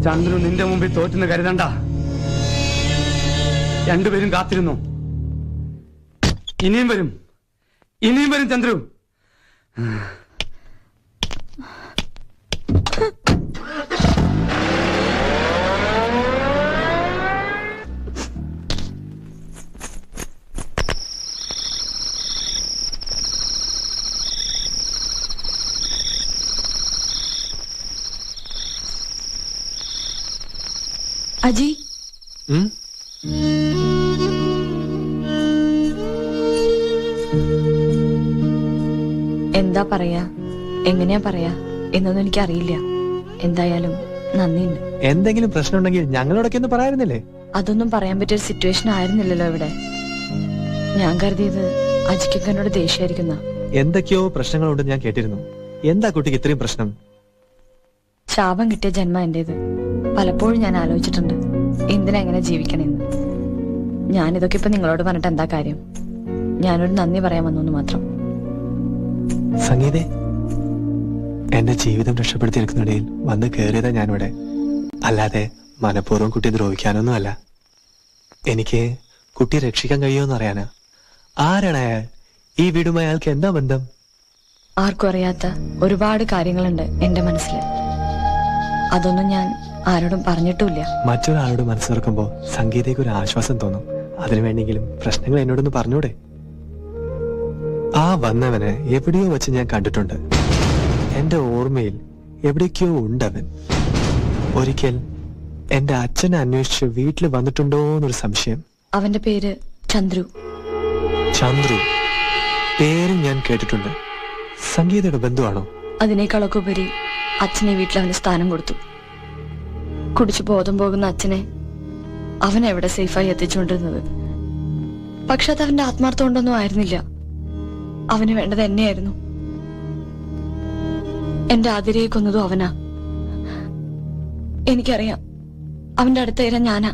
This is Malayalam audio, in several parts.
ചന്ദ്രു നിന്റെ മുമ്പിൽ തോറ്റെന്ന് കരുതണ്ട. രണ്ടുപേരും കാത്തിരുന്നു. ഇനിയും വരും, ഇനിയും വരും ചന്ദ്രു. അജി, എന്താ പറയാ, എങ്ങനെയാ പറയാ എന്നൊന്നും എനിക്കറിയില്ല. എന്തായാലും നന്ദിയുണ്ട്. എന്തെങ്കിലും പ്രശ്നം ഉണ്ടെങ്കിൽ ഞങ്ങളോടൊക്കെ ഒന്ന് പറയാറുന്നില്ലേ? അതൊന്നും പറയാൻ പറ്റിയ ഒരു സിറ്റുവേഷൻ ആയിരുന്നില്ലല്ലോ ഇവിടെ. ഞാൻ കരുതിയത് അജിക്കൊക്കെ എന്നോട് ദേഷ്യമായിരിക്കുന്ന. എന്തൊക്കെയോ പ്രശ്നങ്ങളുണ്ടെന്ന് ഞാൻ കേട്ടിരുന്നു. എന്താ കുട്ടിക്ക് ഇത്രയും പ്രശ്നം? ശാപം കിട്ടിയ ജന്മ എന്റേത്. പലപ്പോഴും ഞാൻ ആലോചിച്ചിട്ടുണ്ട് എന്തിനാ എങ്ങനെ ജീവിക്കണെന്ന്. ഞാനിതൊക്കെ ഇപ്പൊ നിങ്ങളോട് പറഞ്ഞിട്ട് എന്താ കാര്യം? ഞാനൊരു നന്ദി പറയാൻ വന്നു മാത്രം. സംഗീതേ, എന്റെ ജീവിതം രക്ഷപ്പെടുത്തിയെടുക്കുന്നിടയിൽ വന്ന് കയറിയതാ ഞാനിവിടെ. അല്ലാതെ മനഃപൂർവ്വം കുട്ടിയെ ദ്രോഹിക്കാനൊന്നും അല്ല. എനിക്ക് കുട്ടിയെ രക്ഷിക്കാൻ കഴിയുമെന്ന് അറിയാനാ. ആരാണ് അയാൾ? ഈ വീടുമായി അയാൾക്ക് എന്താ ബന്ധം? ആർക്കും അറിയാത്ത ഒരുപാട് കാര്യങ്ങളുണ്ട് എന്റെ മനസ്സിൽ. അതൊന്നും ഞാൻ ആരോടും പറഞ്ഞിട്ടുമില്ല. മറ്റൊരാളോട് മനസ്സ് തുറക്കുമ്പോ സംഗീതയ്ക്ക് ഒരു ആശ്വാസം തോന്നും. അതിനു വേണ്ടെങ്കിലും പ്രശ്നങ്ങൾ എന്നോടൊന്ന് പറഞ്ഞൂടെ? ആ വന്നവനെ എവിടെയോ വെച്ച് ഞാൻ കണ്ടിട്ടുണ്ട്. എന്റെ ഓർമ്മയിൽ എവിടേക്കോ ഉണ്ടവൻ. ഒരിക്കൽ എന്റെ അച്ഛനെ അന്വേഷിച്ച് വീട്ടിൽ വന്നിട്ടുണ്ടോ എന്നൊരു സംശയം. അവന്റെ പേര് ചന്ദ്രു. ചന്ദ്രു പേരും ഞാൻ കേട്ടിട്ടുണ്ട്. സംഗീതയുടെ ബന്ധുവാണോ? അതിനേക്കാളൊക്കെ ഉപരി അച്ഛനെ വീട്ടിൽ അവന് സ്ഥാനം കൊടുത്തു. കുടിച്ചു ബോധം പോകുന്ന അച്ഛനെ അവൻ എവിടെ സേഫായി എത്തിച്ചുകൊണ്ടിരുന്നത്. പക്ഷെ അത് അവന്റെ ആത്മാർത്ഥം കൊണ്ടൊന്നും ആയിരുന്നില്ല. അവന് വേണ്ടത് എന്നെയായിരുന്നു. എന്റെ ആതിരയെ കൊന്നതും അവനാ. എനിക്കറിയാം അവന്റെ അടുത്ത ഇര ഞാനാ.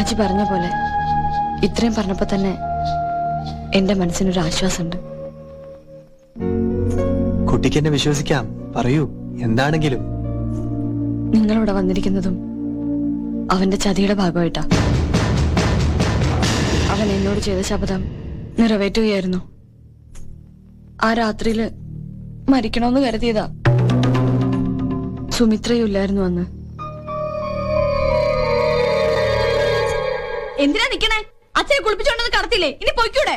അജി പറഞ്ഞ പോലെ ഇത്രയും പറഞ്ഞപ്പോ തന്നെ എന്റെ മനസ്സിനൊരു ആശ്വാസമുണ്ട്. കുട്ടിക്ക് എന്നെ വിശ്വസിക്കാം. പറയൂ, എന്താണെങ്കിലും. നിങ്ങളിവിടെ വന്നിരിക്കുന്നതും അവന്റെ ചതിയുടെ ഭാഗമായിട്ടാ. അവൻ എന്നോട് ചെയ്ത ശപഥം നിറവേറ്റുകയായിരുന്നു. ആ രാത്രിയില് മരിക്കണമെന്ന് കരുതിയതാ. സുമിത്രയും ഇല്ലായിരുന്നു അന്ന്. എന്തിനാ നിക്കണേ? അച്ഛനെ കുളിപ്പിച്ചോണ്ടെന്ന് കടത്തില്ലേ? ഇനി പൊയ്ക്കൂടെ?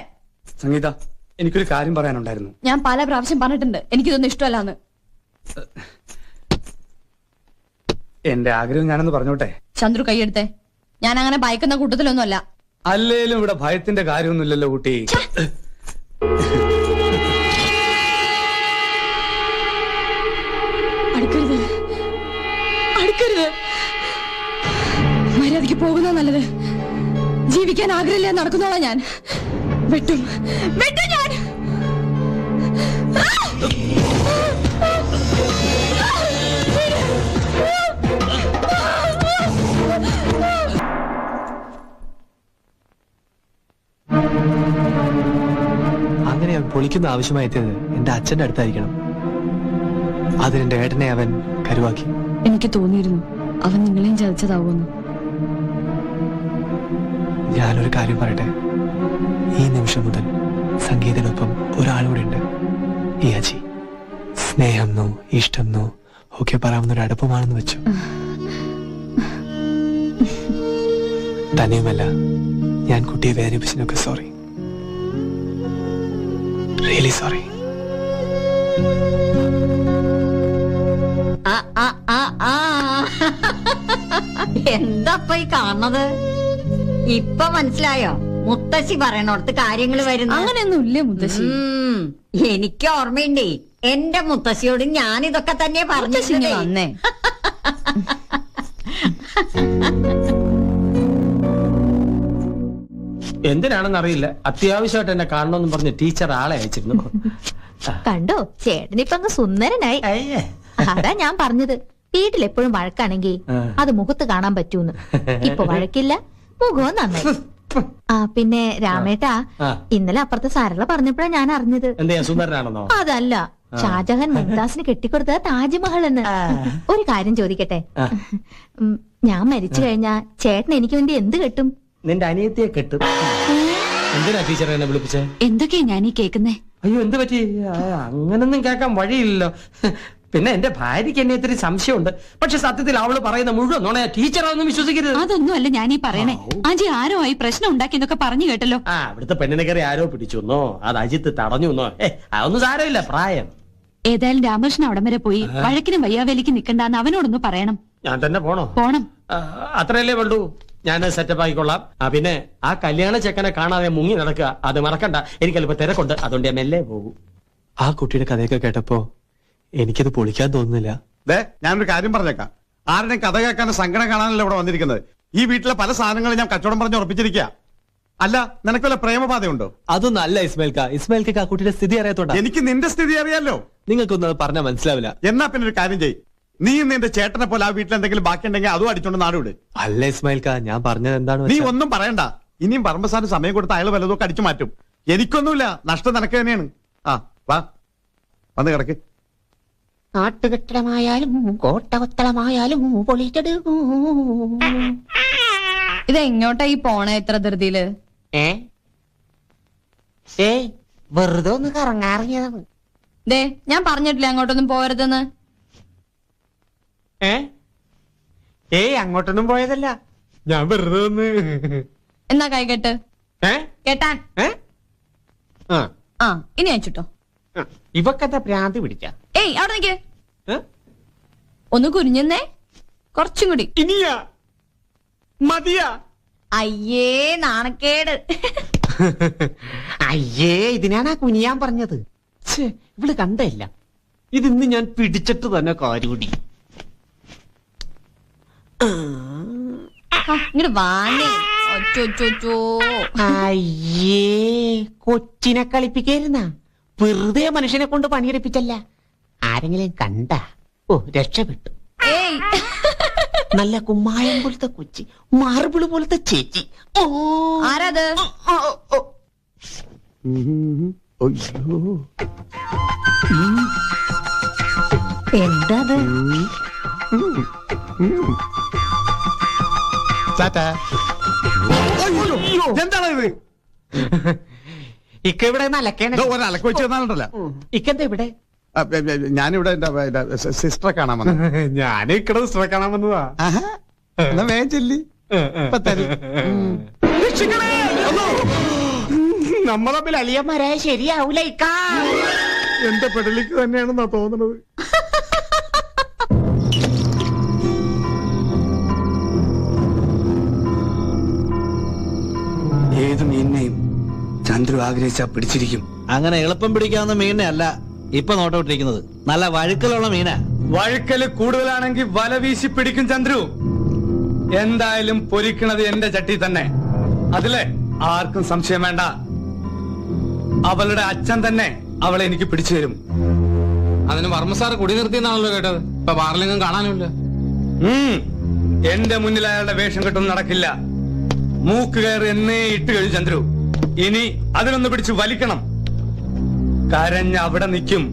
സംഗീത, എനിക്കൊരു കാര്യം പറയാനുണ്ടായിരുന്നു. ഞാൻ പല പ്രാവശ്യം പറഞ്ഞിട്ടുണ്ട് എനിക്കിതൊന്നും ഇഷ്ടമല്ലാന്ന്. എന്റെ ആഗ്രഹം ഞാനൊന്ന് പറഞ്ഞോട്ടെ. ചന്ദ്രു കൈയെടുത്തേ. ഞാൻ അങ്ങനെ ഭയക്കുന്ന കൂട്ടത്തിലൊന്നും അല്ല. അല്ലേലും ഇവിടെ ഭയത്തിന്റെ കാര്യമൊന്നുമില്ലല്ലോ കുട്ടി. അടുക്കരുത്, അടുക്കരുത്. മര്യാദയ്ക്ക് പോകുന്ന നല്ലത്. ജീവിക്കാൻ ആഗ്രഹമില്ല നടക്കുന്നോളാം ഞാൻ. വെട്ടും വെട്ടും ഞാൻ. അങ്ങനെ അവൻ പൊളിക്കുന്ന ആവശ്യമായി എത്തിയത് എന്റെ അച്ഛന്റെ അടുത്തായിരിക്കണം. അതിനെന്റെ ഏട്ടനെ അവൻ കരുവാക്കി. എനിക്ക് തോന്നിയിരുന്നു അവൻ നിങ്ങളെയും ചതിച്ചതാവുമെന്ന്. ഞാനൊരു കാര്യം പറയട്ടെ. ഈ നിമിഷം മുതൽ സംഗീതനൊപ്പം ഒരാളൂടെ ഉണ്ട്. ഈ അജി. സ്നേഹം നോ ഇഷ്ടം നോ ഒക്കെ പറയാവുന്ന ഒരു അടുപ്പമാണെന്ന് വെച്ചു. തന്നെയുമല്ല, ഞാൻ കുട്ടിയെ വേദനിപ്പിച്ചതിനൊക്കെ സോറി. Really sorry. എന്താപ്പ ഈ കാണുന്നത്? ഇപ്പൊ മനസ്സിലായോ മുത്തശ്ശി പറയണോടത്ത് കാര്യങ്ങൾ വരുന്നു? അങ്ങനെയൊന്നും ഇല്ലേ മുത്തശ്ശി? എനിക്ക് ഓർമ്മയുണ്ടേ, എന്റെ മുത്തശ്ശിയോട് ഞാനിതൊക്കെ തന്നെ പറഞ്ഞിട്ടുണ്ടേ. വന്നേ. എന്തിനാണെന്ന് അറിയില്ല, അത്യാവശ്യമായിട്ട് എന്നെ കാണണമെന്ന് പറഞ്ഞ് ടീച്ചർ ആളെ അയച്ചിരുന്നു. കണ്ടോ, ചേട്ടനിപ്പ അങ്ങ് സുന്ദരനായി. അതാ ഞാൻ പറഞ്ഞത്, വീട്ടിലെപ്പോഴും വഴക്കാണെങ്കിൽ അത് മുഖത്ത് കാണാൻ പറ്റൂന്ന്. ഇപ്പൊ വഴക്കില്ല, മുഖവും നന്നായി. ആ പിന്നെ രാമേട്ടാ, ഇന്നലെ അപ്പുറത്തെ സരള പറഞ്ഞപ്പോഴാ ഞാൻ അറിഞ്ഞത്. എന്തെയാ സുന്ദരനാണെന്നോ? അതല്ല, ഷാജഹാൻ മുംതാസിന് കെട്ടിക്കൊടുത്ത താജ്മഹൽ എന്ന്. ഒരു കാര്യം ചോദിക്കട്ടെ, ഞാൻ മരിച്ചു കഴിഞ്ഞാ ചേട്ടൻ എനിക്ക് വേണ്ടി എന്ത് കെട്ടും? നിന്റെ അനിയത്തിയെ കെട്ടും. എന്തിനാ ടീച്ചർ എന്നെ വിളിപ്പിച്ചേ? എന്തൊക്കെയാ ഞാൻ ഈ കേക്കുന്നേ? അയ്യോ എന്ത് പറ്റി? അങ്ങനൊന്നും കേൾക്കാൻ വഴിയില്ലല്ലോ. പിന്നെ എന്റെ ഭാര്യയ്ക്ക് എന്നെ ഇത്തിരി സംശയമുണ്ട്. പക്ഷെ സത്യത്തിൽ അവള് പറയുന്ന മുഴുവൻ നുണയാ. ടീച്ചറൊന്നും വിശ്വസിക്കരുത്. അതൊന്നും അല്ല ഞാൻ ഈ പറയണേ. അജി ആരോ ആയി പ്രശ്നം ഉണ്ടാക്കിയെന്നൊക്കെ പറഞ്ഞു കേട്ടല്ലോ. അവിടുത്തെ പെണ്ണിനെ കയറി ആരോ പിടിച്ചെന്നോ അത് അജിത്ത് തടഞ്ഞു എന്നോ അതൊന്നും സാരമില്ല, പ്രായം. ഏതായാലും രാമകൃഷ്ണൻ അവിടം വരെ പോയി വഴക്കിനും വയ്യാവേലിക്ക് നിക്കണ്ടെന്ന് അവനോടൊന്ന് പറയണം. ഞാൻ തന്നെ പോണോ? പോണം. അത്രയല്ലേ വേണ്ടൂ. ഞാൻ സെറ്റപ്പ് ആയിക്കൊള്ളാം. പിന്നെ ആ കല്യാണ ചെക്കനെ കാണാതെ മുങ്ങി നടക്കുക അത് മറക്കണ്ട. എനിക്ക് അല്പം തിരക്കുണ്ട്, അതുകൊണ്ട് ഞാൻ മെല്ലെ പോകും. ആ കുട്ടിയുടെ കഥയൊക്കെ കേട്ടപ്പോ എനിക്കത് പൊളിക്കാൻ തോന്നുന്നില്ല. ഞാനൊരു കാര്യം പറഞ്ഞേക്കാം. ആരുടെയും കഥ കേൾക്കാനും സങ്കടം കാണാനല്ല ഇവിടെ വന്നിരിക്കുന്നത്. ഈ വീട്ടിലെ പല സാധനങ്ങളും ഞാൻ കച്ചവടം പറഞ്ഞ് ഉറപ്പിച്ചിരിക്കുക. അല്ല, നിനക്ക് വല്ല പ്രേമബാധയുണ്ടോ? അതൊന്നും അല്ല ഇസ്മായിൽക്ക് ആ കുട്ടിയുടെ സ്ഥിതി അറിയാത്തോണ്ടാ. എനിക്ക് നിന്റെ സ്ഥിതി അറിയാലോ. നിങ്ങൾക്കൊന്നും അത് പറഞ്ഞാൽ മനസ്സിലാവില്ല. എന്നാ പിന്നെ ഒരു കാര്യം ചെയ്യ്, നീ നിന്റെ ചേട്ടനെ പോലെ ആ വീട്ടിൽ എന്തെങ്കിലും ബാക്കിയുണ്ടെങ്കിൽ അതും അടിച്ചോണ്ട് നാടുവിട്. അല്ല ഇസ്മായിൽക്ക, ഞാൻ പറഞ്ഞത് എന്താണ്? നീ ഒന്നും പറയണ്ട. ഇനിയും പറമ്പസാറിന് സമയം കൊടുത്ത് അയാൾ വല്ലതൊക്കെ അടിച്ചു മാറ്റും. എനിക്കൊന്നുമില്ല, നഷ്ടം നിനക്ക് തന്നെയാണ്. ആ വാ, വന്ന് കിടക്ക്. നാട്ടുകെട്ടിടമായാലും കോട്ടകൊത്തളമായാലും പൊളിച്ചെടുക്കൂ. ഇത് എങ്ങോട്ടാ ഈ പോണേ ഇത്ര ധൃതിയില്? വെറുതെ ഒന്ന് കറങ്ങാറിയതാണ്. ദേ, ഞാൻ പറഞ്ഞിട്ടില്ല അങ്ങോട്ടൊന്നും പോകരുതെന്ന്. അങ്ങോട്ടൊന്നും പോയതല്ല, ഞാൻ വെറുതെ ഒന്ന്. എന്നാ കൈ കെട്ട്. കേട്ടാൻ. ആ ഇനി അയച്ചിട്ടോ. ഇവക്കെന്താ ഭ്രാന്തി പിടിച്ച? ഏയ് അവിടെ നിക്ക്. ഒന്ന് കുനിഞ്ഞെന്നേ, കുറച്ചും കൂടി. ഇനിയാ മതിയാ? അയ്യേ നാണക്കേട്. അയ്യേ, ഇതിനാണ് കുനിയാൻ പറഞ്ഞത്. ഇവള് കണ്ടല്ല, ഇതിന്ന് ഞാൻ പിടിച്ചിട്ട് തന്നെ കാര്യൂടി. ഇങ്ങോട്ട് വാങ്ങേ. അയ്യേ, കൊച്ചിനെ കളിപ്പിക്കായിരുന്ന വെറുതെ മനുഷ്യനെ കൊണ്ട് പണിയെടുപ്പിച്ചല്ല. ആരെങ്കിലും കണ്ട രക്ഷപ്പെട്ടു. ഏയ് നല്ല കുമ്മായം പോലത്തെ കൊച്ചി, മാർബിള് പോലത്തെ ചേച്ചി. ആരാത്? എന്താത്? എന്താണ് ഇത്? ഇക്ക ഇവിടെ അലക്കേണ്ട ഒരലക്ക് വെച്ച് തന്നാലുണ്ടല്ലോ. ഇക്കെന്താ ഇവിടെ? ഞാനിവിടെ എന്റെ സിസ്റ്ററെ കാണാൻ വന്നു. ഞാൻ ഇക്കടെ സിസ്റ്ററെ കാണാൻ വന്നതാ. എന്നാ വേഗം ചെല്ലി, ഇപ്പൊ തരും. നമ്മളെ തമ്മിൽ അലിയന്മാരായ ശരിയാവൂല ഇക്ക. എന്റെ പെടലിക്ക് തന്നെയാണെന്നാ തോന്നുന്നത്. ഏത് മീനിനെയും ചന്ദ്രു ആഗ്രഹിച്ചാ പിടിച്ചിരിക്കും. അങ്ങനെ എളുപ്പം പിടിക്കാവുന്ന മീനിനെ അല്ല ഇപ്പൊ നോട്ടോട്ടിരിക്കുന്നത്. നല്ല വഴുക്കലുള്ള മീനാ. വഴുക്കല് കൂടുതലാണെങ്കിൽ വല വീശി പിടിക്കും ചന്ദ്രു. എന്തായാലും പൊരിക്കണത് എന്റെ ചട്ടി തന്നെ. അതിലെ ആർക്കും സംശയം വേണ്ട. അവളുടെ അച്ഛൻ തന്നെ അവളെ എനിക്ക് പിടിച്ചു തരും. അതിന് വർമ്മസാറ് കുടി നിർത്തിയെന്നാണല്ലോ കേട്ടത്. ഇപ്പൊ ബാറിലെങ്ങും കാണാനുമില്ല. എന്റെ മുന്നിൽ അയാളുടെ വേഷം കെട്ടൊന്നും നടക്കില്ല. മൂക്ക് കയറി എന്നേ ഇട്ട് കഴിഞ്ഞു ചന്ദ്രു. ഇനി അതിലൊന്ന് പിടിച്ച് വലിക്കണം. കരഞ്ഞ് അവിടെ നിൽക്കും.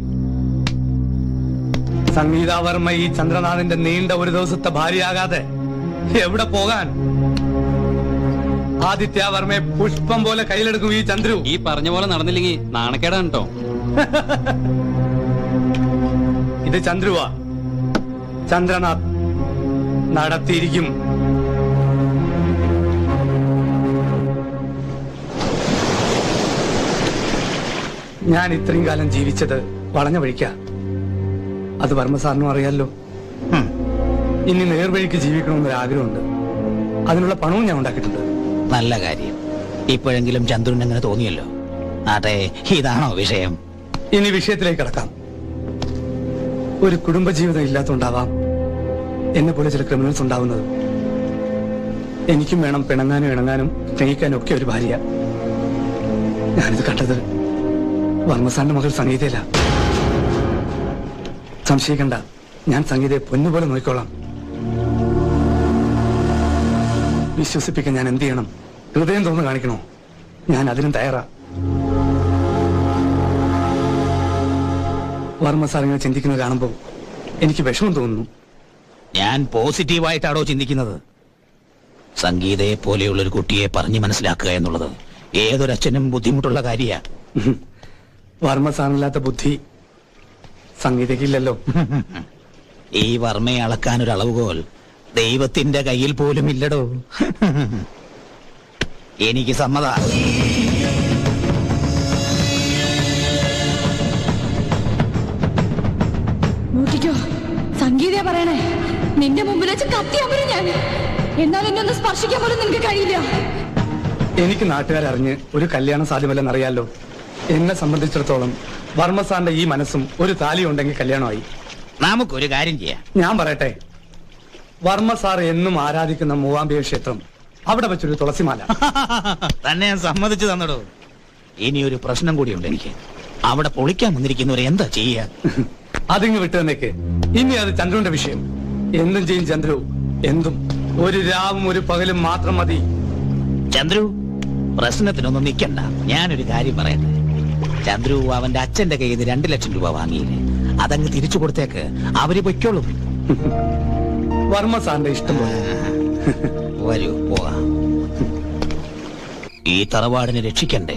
സംഗീതാവർമ്മ ഈ ചന്ദ്രനാഥിന്റെ നീണ്ട ഒരു ദിവസത്തെ ഭാര്യയാകാതെ എവിടെ പോകാൻ? ആദിത്യവർമ്മയെ പുഷ്പം പോലെ കയ്യിലെടുക്കും ഈ ചന്ദ്രു. ഈ പറഞ്ഞ പോലെ നടന്നില്ലെങ്കിൽ നാണക്കേടാണ് കേട്ടോ. ഇത് ചന്ദ്രുവാ. ചന്ദ്രനാഥ് നടത്തിയിരിക്കും. ഞാൻ ഇത്രയും കാലം ജീവിച്ചത് വളഞ്ഞ വഴിക്ക. അത് വർമ്മസാറിനും അറിയാലോ. ഇനി നേർവഴിക്ക് ജീവിക്കണമെന്നൊരു ആഗ്രഹമുണ്ട്. അതിനുള്ള പണവും ഞാൻ ഉണ്ടാക്കിയിട്ടുണ്ട്. നല്ല കാര്യം. ഇപ്പോഴെങ്കിലും ചന്ദ്രൻ അങ്ങനെ തോന്നിയല്ലോ. അതെ, ഇതാണോ വിഷയം? ഇനി വിഷയത്തിലേക്ക് കടക്കാം. ഒരു കുടുംബജീവിതം ഇല്ലാത്തതുകൊണ്ടാവാം എന്നെ പോലെ ചില ക്രിമിനൽസ് ഉണ്ടാവുന്നത്. എനിക്കും വേണം പിണങ്ങാനും ഇണങ്ങാനും സ്നേഹിക്കാനും ഒക്കെ ഒരു ഭാര്യ. ഞാനിത് കണ്ടത് വർമ്മസാറിന്റെ മകൾ സംഗീതയില. സംശയിക്കണ്ട, ഞാൻ സംഗീതയെ പൊന്നുപോലെ നോക്കിക്കോളാം. വിശ്വസിപ്പിക്കാൻ ഞാൻ എന്ത് ചെയ്യണം? ഹൃദയം തുറന്ന് കാണിക്കണോ? ഞാൻ അതിനും തയ്യാറാ. വർമ്മ സാർ ഇങ്ങനെ ചിന്തിക്കുന്നത് കാണുമ്പോൾ എനിക്ക് വിഷമം തോന്നുന്നു. ഞാൻ പോസിറ്റീവായിട്ടാണോ ചിന്തിക്കുന്നത്? സംഗീതയെ പോലെയുള്ള ഒരു കുട്ടിയെ പറഞ്ഞു മനസ്സിലാക്കുക എന്നുള്ളത് ഏതൊരച്ഛനും ബുദ്ധിമുട്ടുള്ള കാര്യ. വർമ്മ സാറിനില്ലാത്ത ബുദ്ധി സംഗീതയ്ക്കില്ലല്ലോ. ഈ വർമ്മയെ അളക്കാൻ ഒരു അളവുകോൽ ദൈവത്തിന്റെ കയ്യിൽ പോലും ഇല്ലടോ. എനിക്ക് സമ്മത. നോക്കിക്കോ, സംഗീതയെ പറയണേ, നിന്റെ മുമ്പിൽ വെച്ച് കത്തിയാമരും ഞാൻ. എന്നാൽ എന്നെ ഒന്ന് സ്പർശിക്കാൻ പോലും നിനക്ക് കഴിയില്ല. എനിക്ക് നാട്ടുകാരറിഞ്ഞ് ഒരു കല്യാണം സാധ്യമല്ലെന്നറിയാലോ. എന്നെ സംബന്ധിച്ചിടത്തോളം വർമ്മ സാറിന്റെ ഈ മനസ്സും ഒരു താലിയും ഉണ്ടെങ്കിൽ കല്യാണമായി. നമുക്കൊരു കാര്യം ചെയ്യാം. ഞാൻ പറയട്ടെ, വർമ്മ സാർ എന്നും ആരാധിക്കുന്ന മൂവാംബിക ക്ഷേത്രം, അവിടെ വെച്ചൊരു തുളസിമാല. തന്നെ ഞാൻ സമ്മതിച്ചു തന്നടോ. ഇനി ഒരു പ്രശ്നം കൂടിയുണ്ട് എനിക്ക്. അവിടെ പൊളിക്കാൻ വന്നിരിക്കുന്നവരെ എന്താ ചെയ്യാ? അതിങ്ങ് വിട്ടു തന്നേക്ക്. ഇനി അത് ചന്ദ്രുവിന്റെ വിഷയം. എന്തും ചെയ്യും ചന്ദ്രു, എന്തും. ഒരു രാവും ഒരു പകലും മാത്രം മതി. ചന്ദ്രു, പ്രശ്നത്തിനൊന്നും നിൽക്കണ്ട. ഞാനൊരു കാര്യം പറയട്ടെ. ചന്ദ്രു അവന്റെ അച്ഛന്റെ കയ്യിൽ നിന്ന് 2 ലക്ഷം രൂപ വാങ്ങിയില്ലേ, അതങ്ങ് തിരിച്ചു കൊടുത്തേക്ക്. അവര് പൊയ്ക്കോളും. വർമ്മ സാറിന്റെ ഇഷ്ടം പോലെ. വരൂ, പോകാം. ഈ തറവാടിനെ രക്ഷിക്കണ്ടേ?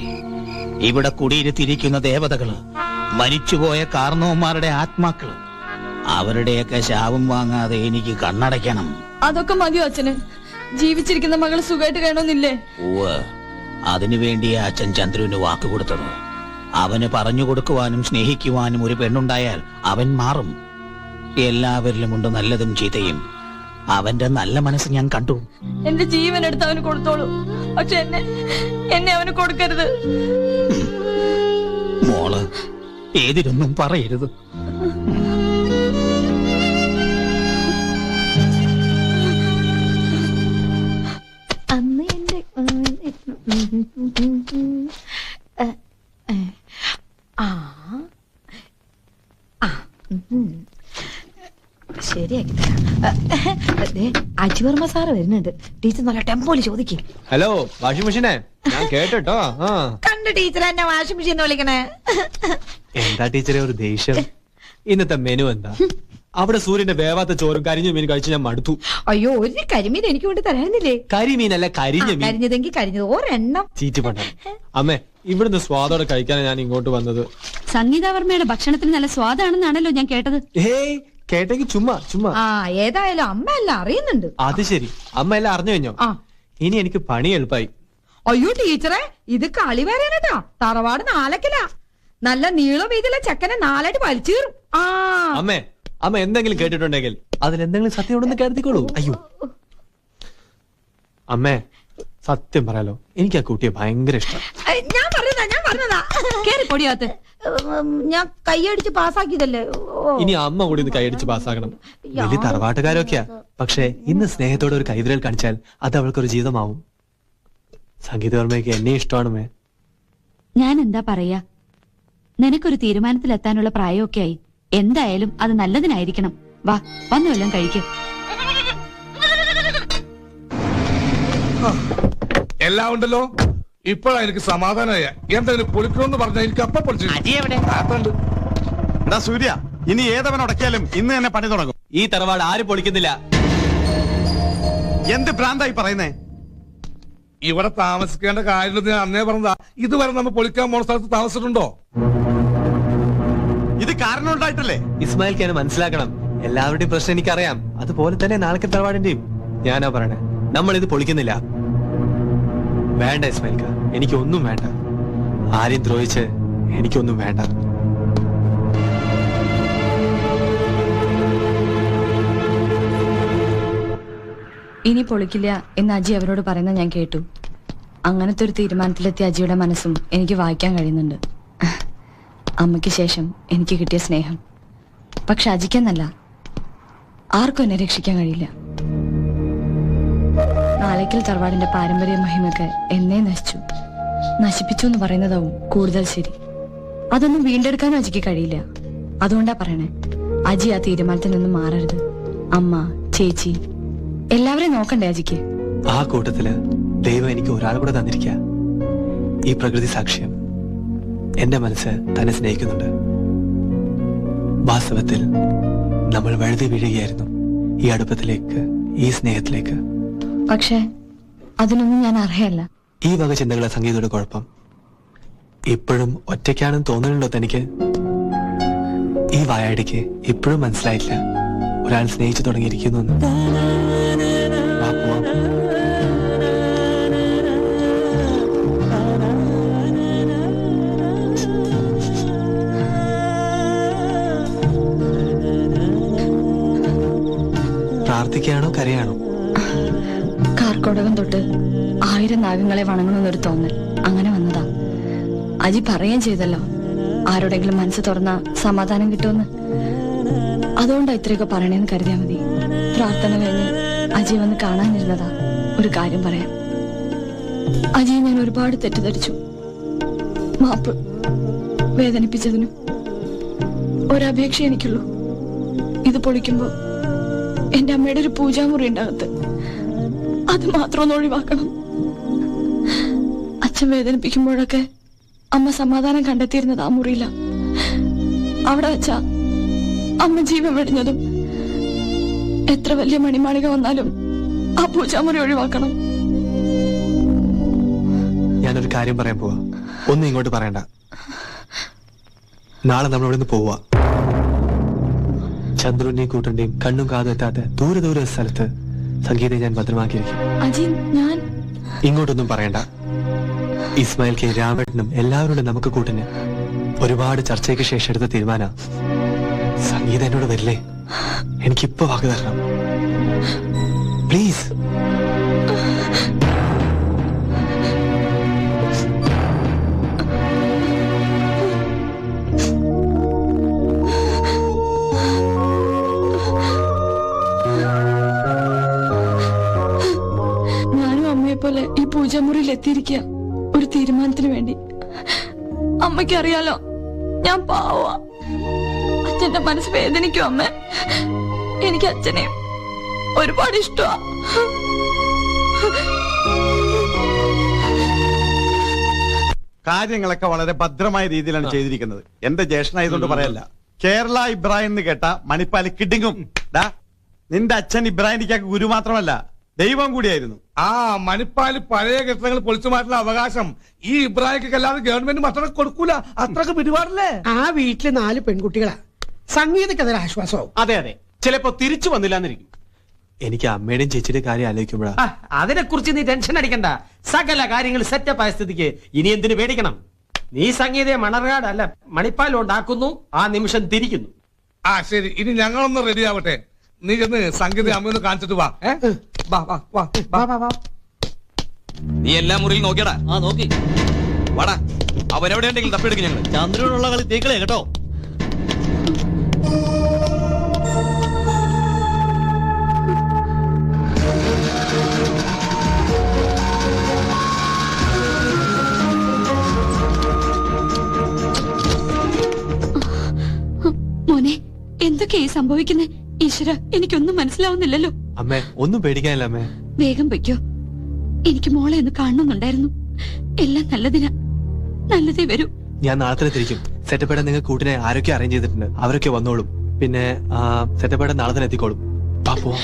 ഇവിടെ കുടിയിരുത്തിയിരിക്കുന്ന ദേവതകള്, മരിച്ചുപോയ കാർന്നോന്മാരുടെ ആത്മാക്കള്, അവരുടെയൊക്കെ ശാപം വാങ്ങാതെ എനിക്ക് കണ്ണടയ്ക്കണം. അതൊക്കെ മതിയോ അച്ഛന്? ജീവിച്ചിരിക്കുന്ന മകള് സുഖമായിട്ട് കഴിയണമെന്നില്ലേ? ഉവ്വ്, അതിനുവേണ്ടിയാ അച്ഛൻ ചന്ദ്രുവിന് വാക്ക് കൊടുത്തത്. അവന് പറഞ്ഞു കൊടുക്കുവാനും സ്നേഹിക്കുവാനും ഒരു പെണ്ണുണ്ടായാൽ അവൻ മാറും. എല്ലാവരിലുമുണ്ട് നല്ലതും ചീത്തയും. അവന്റെ നല്ല മനസ്സ് ഞാൻ കണ്ടു. എന്റെ ജീവൻ എടുത്ത് അവന് കൊടുത്തോളൂ, പക്ഷെ എന്നെ അവന് കൊടുക്കരുത്. മോള് ഏതിരൊന്നും പറയരുത്. അന്ന് എന്റെ ശരിയാക്കി അജിവർമ്മ സാറ് വരുന്നുണ്ട്. ടീച്ചർ നല്ല ടെമ്പോയിൽ ചോദിക്കും. ഹലോ, വാഷിംഗ് മെഷീനെ ഞാൻ കേട്ടോ. കണ്ട ടീച്ചർ എന്നെ വാഷിംഗ് മെഷീൻ വിളിക്കണേ. എന്താ ടീച്ചറെ ഒരു ദേഷ്യം? ഇന്നത്തെ മെനു എന്താ? അവിടെ സൂര്യന്റെ വേവാത്ത ചോറും കരിഞ്ഞ മീൻ കഴിച്ച് ഞാൻ മടുത്തു. അയ്യോ, ഒരു കരിമീൻ എനിക്ക് കൊണ്ട് തരാനില്ലേ? കരിമീനല്ല, കരിഞ്ഞ മീൻ. കരിഞ്ഞതെങ്കിൽ കരിഞ്ഞത് ഒരെണ്ണം. ചീറ്റ് പണ്ട അമ്മേ, ഇവിടുന്ന് സ്വാദോടെ കഴിക്കാനാണ് ഞാൻ ഇങ്ങോട്ട് വന്നത്. സംഗീതാവർമ്മയുടെ ഭക്ഷണത്തിന് നല്ല സ്വാദാണെന്നാണല്ലോ ഞാൻ കേട്ടത്. ഹേയ്, കേട്ടെങ്കിൽ ചുമ്മാ. ആ, ഏതായാലും അമ്മ എല്ലാം അറിയുന്നുണ്ട്. അത് ശരി, അമ്മ എല്ലാം അറിഞ്ഞു കഴിഞ്ഞോ? ഇനി എനിക്ക് പണി എളുപ്പമായി. അയ്യോ ടീച്ചറെ, ഇത് കളി വരാനട്ടാ. തറവാട് 4 കില. നല്ല നീളം വീതിയിലെ ചെക്കനെ 4ആയിട്ട് വലിച്ചീറും. അമ്മ എന്തെങ്കിലും കേട്ടിട്ടുണ്ടെങ്കിൽ അതിലെന്തെങ്കിലും സത്യം ഉണ്ടെന്ന് കരുതിക്കോളൂ. അയ്യോ അമ്മേ, സത്യം പറയാലോ, എനിക്ക് ആ കുട്ടിയെ ഭയങ്കര ഇഷ്ടം. ഞാൻ പറഞ്ഞതാ. കേറി പൊടിയാത്ത്. ഞാൻ കൈയടിച്ച് പാസ്സാക്കിയതല്ലേ. ഇനി അമ്മ കൂടി ഒന്ന് കൈയടിച്ച് പാസ്സാക്കണം. വലിയ തറവാട്ടുകാരൊക്കെയാ, പക്ഷെ ഇന്ന് സ്നേഹത്തോടെ ഒരു കൈവിരൽ കാണിച്ചാൽ അത് അവൾക്കൊരു ജീവിതമാവും. സംഗീതവർമ്മയ്ക്ക് എന്നെ ഇഷ്ടമാണ്. ഞാൻ എന്താ പറയാ, നിനക്കൊരു തീരുമാനത്തിലെത്താനുള്ള പ്രായമൊക്കെ ആയി. എന്തായാലും അത് നല്ലതിനായിരിക്കണം. വാ, വന്നു വല്ലതും കഴിക്കും. എല്ലാം ഉണ്ടല്ലോ. ഇപ്പോഴാ എനിക്ക് സമാധാനമായ. എന്തെങ്കിലും പൊളിക്കണമെന്ന് പറഞ്ഞാൽ എനിക്ക് അപ്പം പൊളിച്ചു. എന്താ സൂര്യ, ഇനി ഏതവൻ ഉടക്കിയാലും ഇന്ന് തന്നെ പണി തുടങ്ങും. ഈ തറവാട് ആരും പൊളിക്കുന്നില്ല. എന്ത് ഭ്രാന്തായി പറയുന്നേ? ഇവിടെ താമസിക്കേണ്ട കാര്യം ഞാൻ അന്നേ പറഞ്ഞതാ. ഇതുവരെ നമ്മൾ പൊളിക്കാൻ പോണ സ്ഥലത്ത് താമസിച്ചിട്ടുണ്ടോ? ഇത് കാരണം ഉണ്ടായിട്ടല്ലേ? ഇസ്മായിൽക്ക് എന്നെ മനസ്സിലാക്കണം. എല്ലാവരുടെയും പ്രശ്നം എനിക്കറിയാം. അതുപോലെ തന്നെ നാളെ തറവാടിന്റെയും. ഞാനാ പറയണേ, നമ്മൾ ഇത് പൊളിക്കുന്നില്ല. വേണ്ട ഇസ്മായിൽക്ക, എനിക്കൊന്നും വേണ്ട. ആരെയും ദ്രോഹിച്ച് എനിക്കൊന്നും വേണ്ട. ഇനി പൊളിക്കില്ല എന്ന് അജി അവരോട് പറയുന്നത് ഞാൻ കേട്ടു. അങ്ങനത്തെ ഒരു തീരുമാനത്തിലെത്തിയ അജിയുടെ മനസ്സും എനിക്ക് വായിക്കാൻ കഴിയുന്നുണ്ട്. അമ്മയ്ക്ക് ശേഷം എനിക്ക് കിട്ടിയ സ്നേഹം. പക്ഷെ അജിക്കെന്നല്ല, ആർക്കും എന്നെ രക്ഷിക്കാൻ കഴിയില്ല. നാലേക്കൽ തറവാടിന്റെ പാരമ്പര്യ മഹിമൊക്കെ എന്നേ നശിപ്പിച്ചു എന്ന് പറയുന്നതാവും കൂടുതൽ ശരി. അതൊന്നും വീണ്ടെടുക്കാനും അജിക്ക് കഴിയില്ല. അതുകൊണ്ടാ പറയണേ, അജി ആ തീരുമാനത്തിൽ നിന്നും മാറരുത്. അമ്മ, ചേച്ചി, എല്ലാവരെയും നോക്കണ്ടേ അജിക്ക്? ആ കൂട്ടത്തില് ദൈവം എനിക്ക് ഒരാൾ കൂടെ തന്നിരിക്ക. ഈ പ്രകൃതി സാക്ഷ്യം. എന്റെ മനസ്സ് തന്നെ സ്നേഹിക്കുന്നുണ്ട്. വാസ്തവത്തിൽ നമ്മൾ വഴുതി വീഴുകയായിരുന്നു ഈ അടുപ്പത്തിലേക്ക്, ഈ സ്നേഹത്തിലേക്ക്. പക്ഷേ അതിനൊന്നും ഞാൻ അർഹയല്ല. ഈ വക ചിന്തകളെ സംഗീതയുടെ കുഴപ്പം. ഇപ്പോഴും ഒറ്റയ്ക്കാണെന്ന് തോന്നുന്നുണ്ടോ തനിക്ക്? ഈ വായാടിക്ക് ഇപ്പോഴും മനസ്സിലായില്ല ഒരാൾ സ്നേഹിച്ചു തുടങ്ങിയിരിക്കുന്നു എന്ന്. വാ പോവാം. പ്രാർത്ഥിക്കുകയാണോ കരയാണോ? കാർക്കോടകം തൊട്ട് 1000 നാഗങ്ങളെ വണങ്ങണമെന്നൊരു തോന്നൽ അങ്ങനെ വന്നതാ. അജി പറയുകയും ചെയ്തല്ലോ, ആരോടെങ്കിലും മനസ്സ് തുറന്ന സമാധാനം കിട്ടുമെന്ന്. അതുകൊണ്ടാ ഇത്രയൊക്കെ പറയണേന്ന് കരുതിയാ മതി. പ്രാർത്ഥന കഴിഞ്ഞ് അജി വന്ന് കാണാനിരുന്നതാ. ഒരു കാര്യം പറയാം. അജിയെ ഞാൻ ഒരുപാട് തെറ്റിദ്ധരിച്ചു. മാപ്പ്. വേദനിപ്പിച്ചതിനും ഒരപേക്ഷ എനിക്കുള്ളൂ. ഇത് പൊളിക്കുമ്പോ എന്റെ അമ്മയുടെ ഒരു പൂജാമുറി ഉണ്ടാകത്ത്, അത് മാത്രം ഒന്ന് ഒഴിവാക്കണം. അച്ഛൻ വേദനിപ്പിക്കുമ്പോഴൊക്കെ അമ്മ സമാധാനം കണ്ടെത്തിയിരുന്നത് ആ മുറിയില്ല. അവിടെ വെച്ചാ അമ്മ ജീവൻ വെടിഞ്ഞതും. എത്ര വലിയ മണിമാളിക വന്നാലും ആ പൂജാമുറി ഒഴിവാക്കണം. ഞാനൊരു കാര്യം പറയാൻ പോവാ, ഒന്നും ഇങ്ങോട്ട് പറയണ്ട. നാളെ നമ്മൾ ഇവിടെ നിന്ന് പോവാ. ചന്ദ്രന്റെയും കൂട്ടന്റെയും കണ്ണും കാതും എത്താത്ത ദൂരെ ദൂരെ സ്ഥലത്ത് സംഗീതം ഞാൻ ഭദ്രമാക്കിയിരിക്കും. അജി, ഞാൻ ഇങ്ങോട്ടൊന്നും പറയണ്ട. ഇസ്മായിൽ കെ രാമേട്ടനും എല്ലാവരോടും നമുക്ക് കൂട്ടിന് ഒരുപാട് ചർച്ചയ്ക്ക് ശേഷം എടുത്ത തീരുമാന. സംഗീത എന്നോട് വരില്ലേ? എനിക്കിപ്പോ വാക്ക് തരണം പ്ലീസ്. ഞാനും അമ്മയെ പോലെ ഈ പൂജാമുറിയിൽ എത്തിയിരിക്കുക ഒരു തീരുമാനത്തിന് വേണ്ടി. അമ്മയ്ക്ക് അറിയാലോ ഞാൻ പാവാ. അച്ഛന്റെ മനസ്സ് വേദനിക്കും അമ്മ. എനിക്ക് അച്ഛനെ ഒരുപാട് ഇഷ്ടമാ. കാര്യങ്ങളൊക്കെ വളരെ ഭദ്രമായ രീതിയിലാണ് ചെയ്തിരിക്കുന്നത്. എന്റെ ജ്യേഷ്ഠനായതുകൊണ്ട് പറയല്ല. കേരള ഇബ്രാഹിം എന്ന് കേട്ട മണിപ്പാലി കിഡിങ്ങും. നിന്റെ അച്ഛൻ ഇബ്രാഹിമിക്ക് ഗുരു മാത്രമല്ല, ദൈവം കൂടിയായിരുന്നു. ആ മണിപ്പാല് പഴയ കെട്ടിടങ്ങൾ പൊളിച്ചു മാറ്റുന്ന അവകാശം ഈ ഇബ്രാഹിംക്ക് അല്ലാതെ ഗവൺമെന്റ് മറ്റൊക്കെ കൊടുക്കൂല. അത്രക്ക് പിടിപാടില്ലേ? ആ വീട്ടില് 4 പെൺകുട്ടികളാ. സംഗീതക്ക് അതൊരു ആശ്വാസവും. അതെ അതെ, ചിലപ്പോ തിരിച്ചു വന്നില്ലാന്നിരിക്കും. എനിക്ക് അമ്മയുടെയും ചേച്ചിയുടെയും കാര്യം ആലോചിക്കുമ്പോഴാ. അതിനെ കുറിച്ച് നീ ടെൻഷൻ അടിക്കണ്ട. സകല കാര്യങ്ങൾ സെറ്റപ്പ് ആയ സ്ഥിതിക്ക് ഇനി എന്തിനു പേടിക്കണം? നീ സംഗീതയെ മണർകാട് അല്ല മണിപ്പാൽ ഉണ്ടാക്കുന്നു, ആ നിമിഷം തിരിക്കുന്നു. ആ ശരി, ഇനി ഞങ്ങളൊന്ന് റെഡി ആവട്ടെ. നീ ചെന്ന് സംഗീത അമ്മയൊന്ന് കാണിച്ചിട്ട് വാ. വാ വാ വാ വാ വാ. നീ എല്ലാ മുറിയിൽ നോക്കിയടാ? ആ നോക്കി. വാടാ, അവരെവിടെ ഉണ്ടെങ്കിൽ തപ്പിയെടുക്കും ഞങ്ങൾ. ചന്ദ്രനോടുള്ള കളി തീക്കളെ കേട്ടോ. മോനെ, എന്തൊക്കെയായി സംഭവിക്കുന്നേ? ഈശ്വര, എനിക്കൊന്നും മനസ്സിലാവുന്നില്ലല്ലോ. അമ്മേ, ഒന്നും പേടിക്കാനില്ല അമ്മേ. വേഗം പൊയ്ക്കോ. എനിക്ക് മോളെ ഒന്ന് കാണണമെന്നുണ്ടായിരുന്നു. എല്ലാം നല്ലതിനാ, നല്ലതേ വരൂ. ഞാൻ നാളെ തന്നെ തിരിക്കും. സെറ്റപ്പേടെ നിങ്ങൾ കൂട്ടിനെ ആരൊക്കെ അറേഞ്ച് ചെയ്തിട്ടുണ്ട്, അവരൊക്കെ വന്നോളും. പിന്നെ സെറ്റപ്പേടെ നാളെ തന്നെ എത്തിക്കോളും. വാ പോവാം.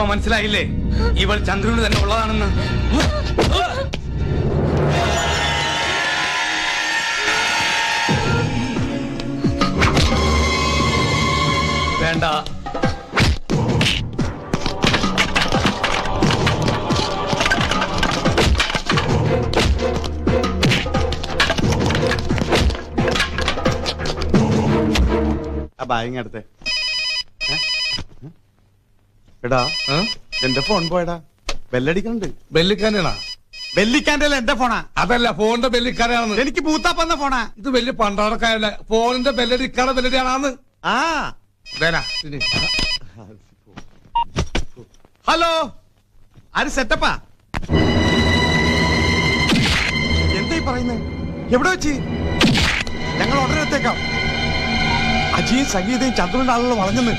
ഇപ്പൊ മനസ്സിലായില്ലേ ഇവൾ ചന്ദ്രന് തന്നെ ഉള്ളതാണെന്ന്? വേണ്ട. ബായിങ്ങടുത്തെ എടാ എന്റെ ഫോൺ പോയടാ. ബെല്ലടിക്കണുണ്ട്. ബെല്ലിക്കാനാ? ബെല്ലിക്കാന്റെ അല്ല, എന്റെ ഫോണാ. അതല്ല, ഫോണിന്റെ ബെല്ലിക്കാനാണെന്ന്. എനിക്ക് പൂത്താപ്പന്ന ഫോണാ. ഇത് വലിയ പണ്ടാടക്കാരല്ല, ഫോണിന്റെ ബെല്ലടിക്കാതെ ബെല്ലടിയാണെന്ന്. ആ ഹലോ, ആര് സെറ്റപ്പാ? എന്തായി പറയുന്നത്? എവിടെ വെച്ച്? ഞങ്ങൾ ഉടനെ എത്തേക്കാം. അജിയും സംഗീതയും ചന്ദ്രന്റെ ആളുകൾ വളഞ്ഞെന്ന്.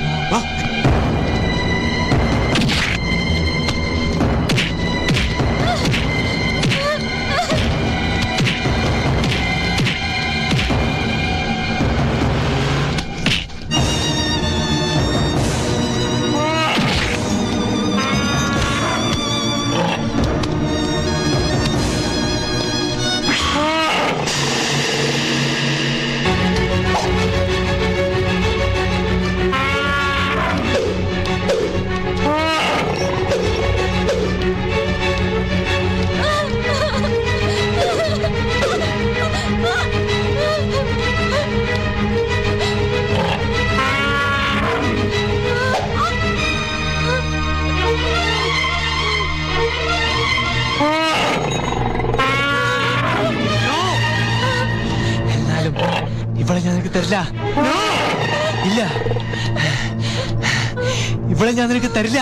ഇവളെ ഞാൻ നിനക്ക് തരില്ല. ഇല്ല, ഇവളെ ഞാൻ നിനക്ക് തരില്ല.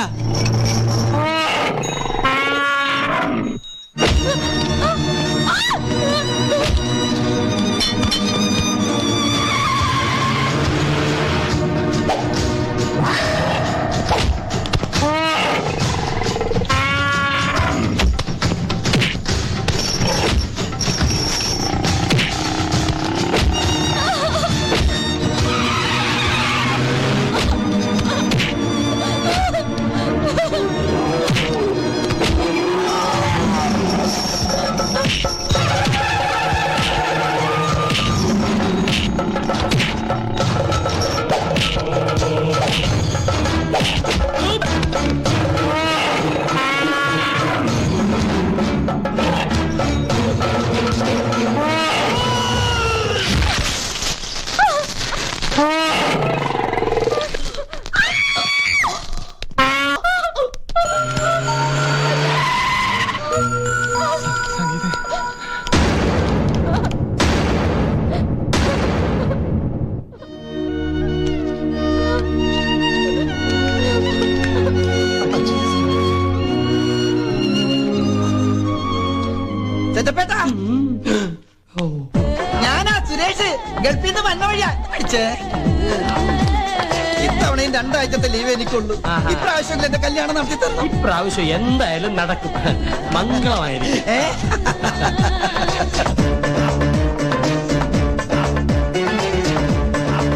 ഞാനാ സുരേഷ്, ഗൾഫിൽ നിന്ന് വന്ന വഴിയാ. ഇത്തവണയും 2 ആഴ്ചത്തെ ലീവ് എനിക്കുള്ളൂ. ഇപ്രാവശ്യം എന്റെ കല്യാണം നടത്തി തരണം. ഇപ്രാവശ്യം എന്തായാലും നടക്കും. മംഗളമായിരിക്കും.